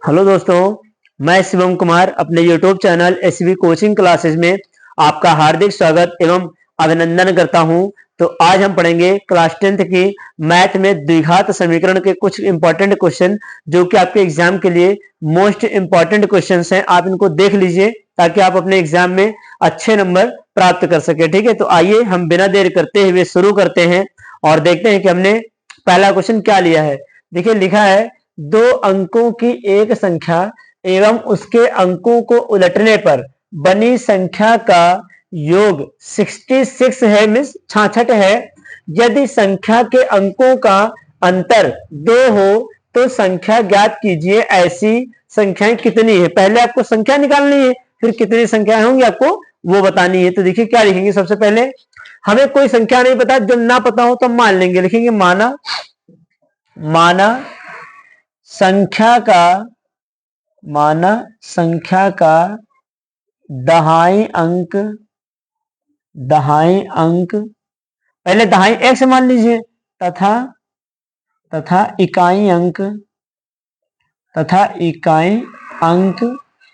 Hello दोस्तों, मैं शिवम कुमार अपने YouTube channel SV coaching classes में आपका हार्दिक स्वागत एवं अभिनंदन करता हूं। तो आज हम पढ़ेंगे क्लास 10th की मैथ में द्विघात समीकरण के कुछ इंपॉर्टेंट क्वेश्चन जो कि आपके एग्जाम के लिए मोस्ट इंपॉर्टेंट क्वेश्चंस हैं। आप इनको देख लीजिए ताकि आप अपने एग्जाम में अच्छे नंबर प्राप्त कर सके। ठीक है, तो आइए हम बिना देर करते हुए शुरू करते हैं और देखते हैं कि हमने पहला क्वेश्चन क्या लिया है। देखिए, लिखा है दो अंकों की एक संख्या एवं उसके अंकों को उलटने पर बनी संख्या का योग 66 है, मीन्स 66 है। यदि संख्या के अंकों का अंतर 2 हो तो संख्या ज्ञात कीजिए। ऐसी संख्याएं कितनी है? पहले आपको संख्या निकालनी है, फिर कितनी संख्याएं होंगी आपको वो बतानी है। तो देखिए क्या लिखेंगे। सबसे पहले हमें कोई संख्या नहीं पता, जब ना पता हो तो मान लेंगे। लिखेंगे माना संख्या का दहाई अंक पहले दहाई x मान लीजिए तथा इकाई अंक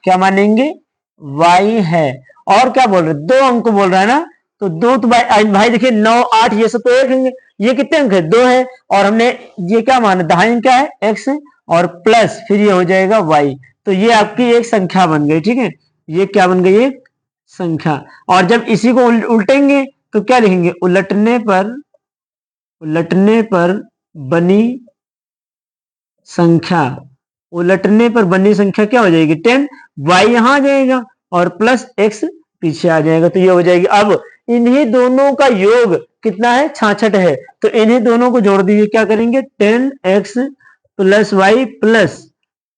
क्या मानेंगे? y है। और क्या बोल रहे? 2 अंक बोल रहा है ना, तो 2 तो भाई देखिए 9 8 ये सब तो एक होंगे, ये कितने अंक है? 2 है। और हमने ये क्या माना? दहाई अंक क्या है? x और प्लस फिर ये हो जाएगा y। तो ये आपकी एक संख्या बन गई। ठीक है, ये क्या बन गई? एक संख्या। और जब इसी को उल्टेंगे तो क्या लिखेंगे? उलटने पर बनी संख्या क्या हो जाएगी? 10। y यहां आ जाएगा और प्लस x पीछे आ जाएगा, तो ये हो जाएगी। अब इन्हीं दोनों का योग कितना है? 66 है। तो इन्हीं दोनों को जोड़ दीजिए। क्या करेंगे? 10x plus y plus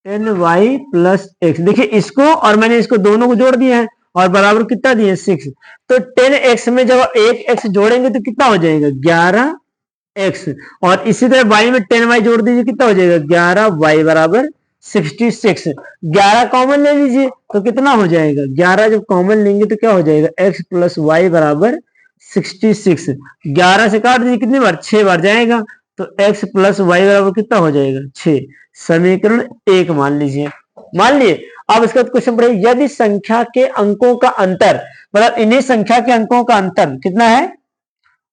10y plus x। देखिए इसको और मैंने इसको दोनों को जोड़ दिया है और बराबर कितना दिए? 6। तो 10x में जब एक x जोड़ेंगे तो कितना हो जाएगा? 11x। और इसी तरह y में 10y जोड़ दीजिए, कितना हो जाएगा? 11y बराबर 66। 11 कॉमन ले लीजिए तो कितना हो जाएगा? 11 जब कॉमन लेंगे तो क्या हो जाएगा? x प्लस y बराबर 66। 11 से काट दीजिए, कितनी बार? 6 बार जाएगा, तो x प्लस y बराबर कितना हो जाएगा? 6। समीकरण 1 मान लीजिए। मान लिए। अब इसका क्वेश्चन पढ़िए। यदि संख्या के अंकों का अंतर, मतलब इन्हीं संख्या के अंकों का अंतर कितना है?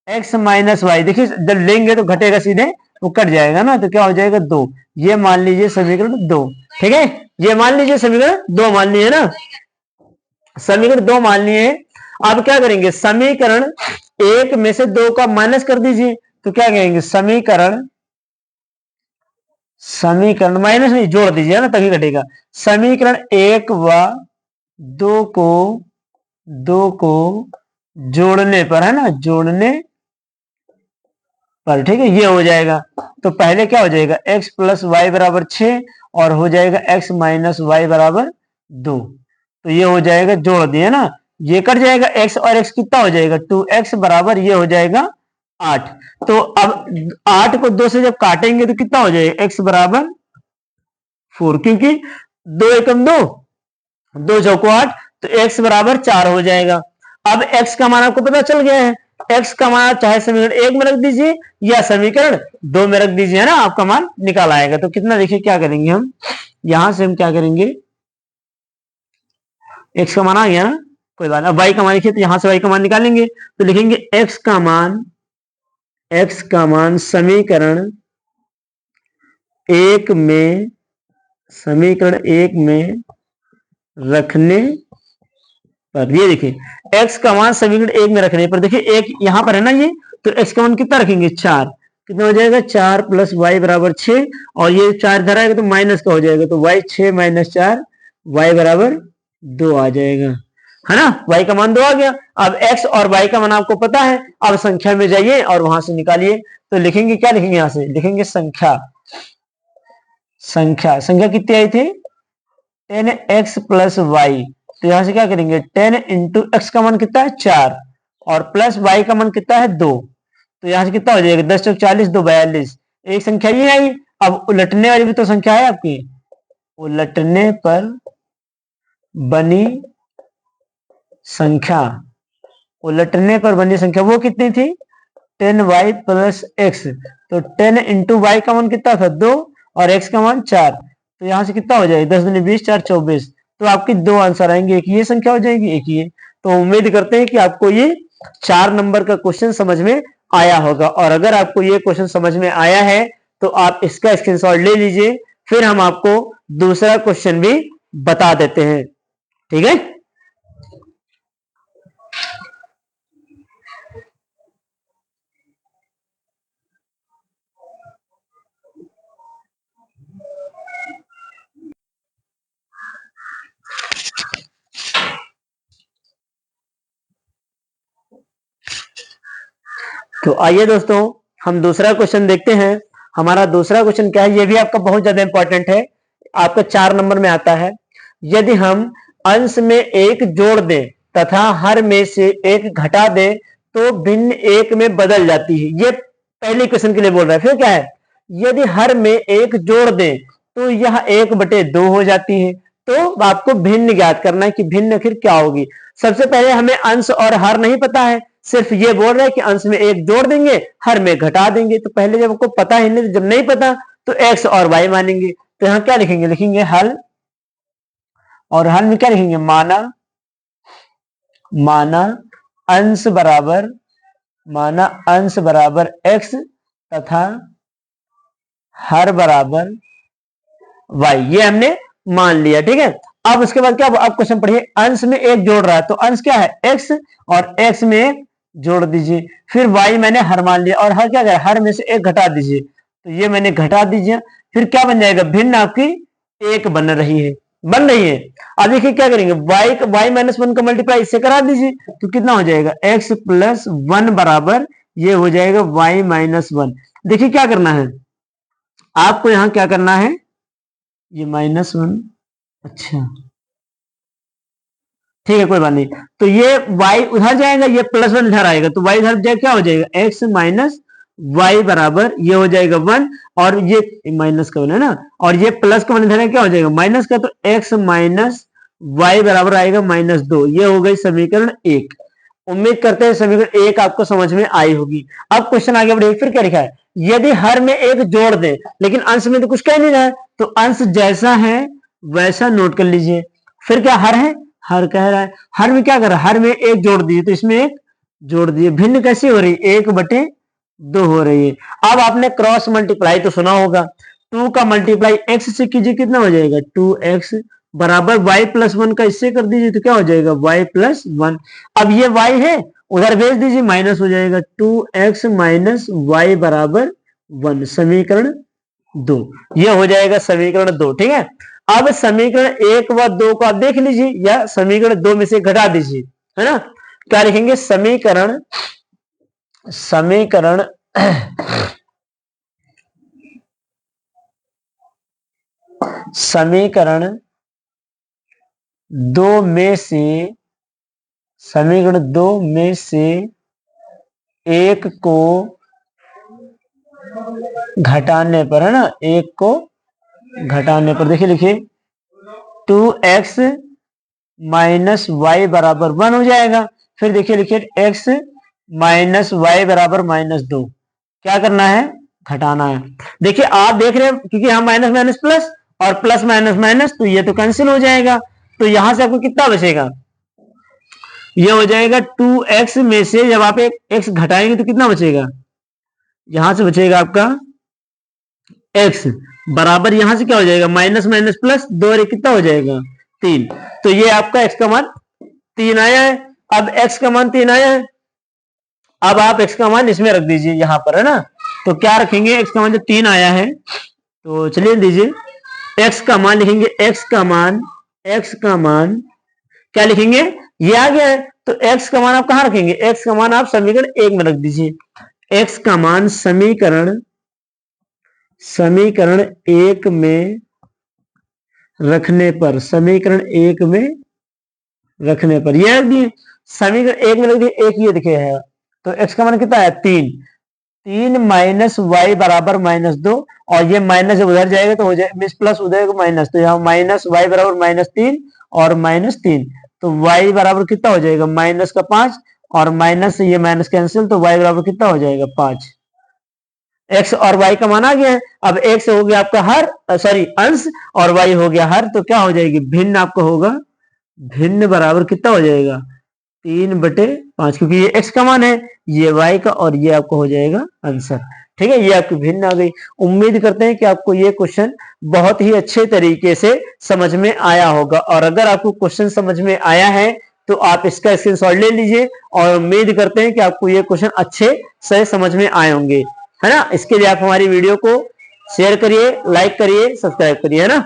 x minus Y. देखिए जब लेंगे तो घटेगा, सीधे वो कट जाएगा ना, तो क्या हो जाएगा? 2। ये मान लीजिए समीकरण 2। ठीक है, ये मान लीजिए समीकरण 2 मान लिए ना, समीकरण 2 मान लिए। अब क्या करेंगे? समीकरण 1 में से 2 का माइनस कर दीजिए, तो क्या कहेंगे? समीकरण माइनस नहीं, जोड़ दीजिए ना, तभी घटेगा। समीकरण 1 व 2 को जोड़ने पर, है ना, जोड़ने पर, ठीक है, ये हो जाएगा। तो पहले क्या हो जाएगा? x प्लस वाई बराबर 6 और हो जाएगा x माइनस वाई बराबर 2। तो ये हो जाएगा, जोड़ दिए ना, ये कट जाएगा। x और x कितना हो जाएगा? 2x बराबर ये हो जाएगा 8। तो अब 8 को 2 से जब काटेंगे तो कितना हो जाएगा? x बराबर 4, क्योंकि 2 एकम 2, 2 चौको 8, तो x बराबर 4 हो जाएगा। अब x का मान आपको पता चल गया है। x का मान चाहे समीकरण 1 में रख दीजिए या समीकरण 2 में रख दीजिए, है ना, आपका मान निकाल आएगा। तो कितना? देखिए क्या करेंगे हम, यहां से हम क्या करेंगे? x का मान आ गया ना, कोई बात नहीं। अब y का मान लिखिए, तो यहां से y का मान निकालेंगे तो लिखेंगे x का मान समीकरण 1 में रखने पर, ये देखिए x का मान समीकरण 1 में रखने पर, देखिए एक यहां पर है ना ये, तो x का मान कितना रखेंगे? 4। कितना हो जाएगा? 4 प्लस y बराबर 6, और ये 4 इधर आएगा तो माइनस का हो जाएगा, तो y 6 माइनस 4 y बराबर 2 आ जाएगा, है ना। y का मान 2 आ गया। अब x और y का मान आपको पता है। अब संख्या में जाइए और वहां से निकालिए। तो लिखेंगे, क्या लिखेंगे? यहां से लिखेंगे संख्या कितनी आई थी? 10x plus Y. तो यहां से क्या करेंगे? 10 इंटू एक्स का मान कितना है? 4, और प्लस वाई का मान कितना है? 2। तो यहां से कितना हो जाएगा? 10 चौक 40, 2 42। एक संख्या ये आई। अब उलटने वाली भी तो संख्या है आपकी। उलटने पर बनी संख्या वो कितनी थी? 10y plus x. तो 10 इंटू वाई का मान कितना था? 2, और x का मान 4। तो यहाँ से कितना हो जाएगा 10 दूनी 20 4 24। तो आपके दो आंसर आएंगे, एक ये संख्या हो जाएगी, एक ये। तो उम्मीद करते हैं कि आपको ये 4 नंबर का क्वेश्चन समझ में आया होगा। और अगर आपको ये क्वेश्चन समझ में आया है तो आप इसका स्क्रीनशॉट ले लीजिए, फिर हम आपको दूसरा क्वेश्चन भी बता देते हैं। ठीक है। तो आइए दोस्तों हम दूसरा क्वेश्चन देखते हैं। हमारा दूसरा क्वेश्चन क्या है, ये भी आपका बहुत ज्यादा इंपॉर्टेंट है, आपका 4 नंबर में आता है। यदि हम अंश में एक जोड़ दें तथा हर में से एक घटा दें तो भिन्न एक में बदल जाती है। ये पहले क्वेश्चन के लिए बोल रहा है। फिर क्या है, यदि हर में एक जोड़ दें तो यह 1/2 हो जाती है। तो आपको भिन्न ज्ञात करना है कि भिन्न आखिर क्या होगी। सबसे पहले हमें अंश और हर नहीं पता है, सिर्फ ये बोल रहा है कि अंश में एक जोड़ देंगे, हर में घटा देंगे। तो पहले जब आपको पता ही नहीं, जब नहीं पता तो एक्स और वाई मानेंगे। तो यहां क्या लिखेंगे, लिखेंगे हल, और हल में क्या लिखेंगे, माना अंश बराबर एक्स तथा हर बराबर वाई। ये हमने मान लिया। ठीक है। अब उसके बाद क्या, अब क्वेश्चन पढ़िए। अंश में एक जोड़ रहा है तो अंश क्या है एक्स, और एक्स में एक जोड़ दीजिए। फिर वाई मैंने हर मान लिया, और हर क्या है, हर में से एक घटा दीजिए। तो ये मैंने घटा दीजिए। फिर क्या बन जाएगा, भिन्न आपकी एक बन रही है। अब देखिए क्या करेंगे, वाई माइनस 1 का मल्टीप्लाई इससे करा दीजिए। तो कितना हो जाएगा, एक्स प्लस 1 बराबर ये हो जाएगा वाई माइनस 1। देखिए क्या करना है आपको, यहां क्या करना है, ये -1, अच्छा ठीक है कोई बात नहीं। तो ये y उधर जाएगा, ये +1 इधर आएगा, तो y इधर जाए क्या हो जाएगा, x माइनस वाई बराबर ये हो जाएगा 1, और ये माइनस का 1 है ना, और ये प्लस का 1 इधर है, क्या हो जाएगा माइनस का, तो x माइनस वाई बराबर आएगा -2। ये हो गई समीकरण 1। उम्मीद करते हैं समीकरण 1 आपको समझ में आई होगी। अब क्वेश्चन आगे बढ़े, फिर क्या लिखा है, यदि हर में एक जोड़ दे, लेकिन अंश में तो कुछ कह नहीं रहा है, तो अंश जैसा है वैसा नोट कर लीजिए। फिर क्या हर है, हर कह रहा है, हर में क्या कर रहा है, हर में एक जोड़ दिए तो इसमें एक जोड़ दिए। भिन्न कैसे हो रही है, 1/2 हो रही है। अब आपने क्रॉस मल्टीप्लाई तो सुना होगा, 2 का मल्टीप्लाई x से कीजिए, कितना हो जाएगा 2x बराबर y प्लस 1 का इससे कर दीजिए, तो क्या हो जाएगा y प्लस 1। अब ये y है उधर भेज दीजिए, माइनस हो जाएगा 2x माइनस वाई बराबर 1, समीकरण 2। ये हो जाएगा समीकरण 2। ठीक है। अब समीकरण 1 व 2 को आप देख लीजिए, या समीकरण 2 में से घटा दीजिए, है ना। क्या लिखेंगे, समीकरण समीकरण 2 में से एक को घटाने पर, है ना, एक को घटाने पर देखिए, लिखिए 2x माइनस वाई बराबर 1 हो जाएगा। फिर देखिए लिखिए x माइनस वाई बराबर -2। क्या करना है, घटाना है। देखिए आप देख रहे हैं, क्योंकि हम माइनस माइनस प्लस और प्लस माइनस माइनस, तो ये तो कैंसिल हो जाएगा। तो यहां से आपको कितना बचेगा, ये हो जाएगा 2x में से जब आप एक x घटाएंगे तो कितना बचेगा, यहां से बचेगा आपका x बराबर, यहां से क्या हो जाएगा माइनस माइनस प्लस 2 और कितना हो जाएगा 3। तो ये आपका x का मान 3 आया है। अब x का मान 3 आया है, अब आप x का मान इसमें रख दीजिए यहां पर, है ना। तो क्या रखेंगे, x का मान जब 3 आया है तो चलिए दीजिए, x का मान लिखेंगे, x का मान क्या लिखेंगे, ये आ गया है। तो x का मान आप कहां रखेंगे, x का मान आप समीकरण 1 में रख दीजिए। x का मान समीकरण 1 में रखने पर, ये रख दिए, समीकरण 1 में रख दिए, एक ये दिखे है। तो x का मान कितना है 3 माइनस वाई बराबर -2, और ये माइनस जब उधर जाएगा तो हो जाएगा प्लस, उधर माइनस, तो यहाँ माइनस वाई बराबर -3 और -3, तो y बराबर कितना हो जाएगा -5, और माइनस से ये माइनस कैंसिल, तो y बराबर कितना हो जाएगा 5। x और y का मान आ गया है। अब x हो गया आपका हर, सॉरी अंश, और y हो गया हर, तो क्या हो जाएगी भिन्न आपका होगा, भिन्न बराबर कितना हो जाएगा 3/5, क्योंकि ये x का मान है, ये y का, और ये आपको हो जाएगा आंसर। ठीक है, ये आपकी भिन्न आ गई। उम्मीद करते हैं कि आपको ये क्वेश्चन बहुत ही अच्छे तरीके से समझ में आया होगा, और अगर आपको क्वेश्चन समझ में आया है तो आप इसका स्क्रीनशॉट ले लीजिए, और उम्मीद करते हैं कि आपको ये क्वेश्चन अच्छे से समझ में आए होंगे, है ना। इसके लिए आप हमारी वीडियो को शेयर करिए, लाइक करिए, सब्सक्राइब करिए, है ना।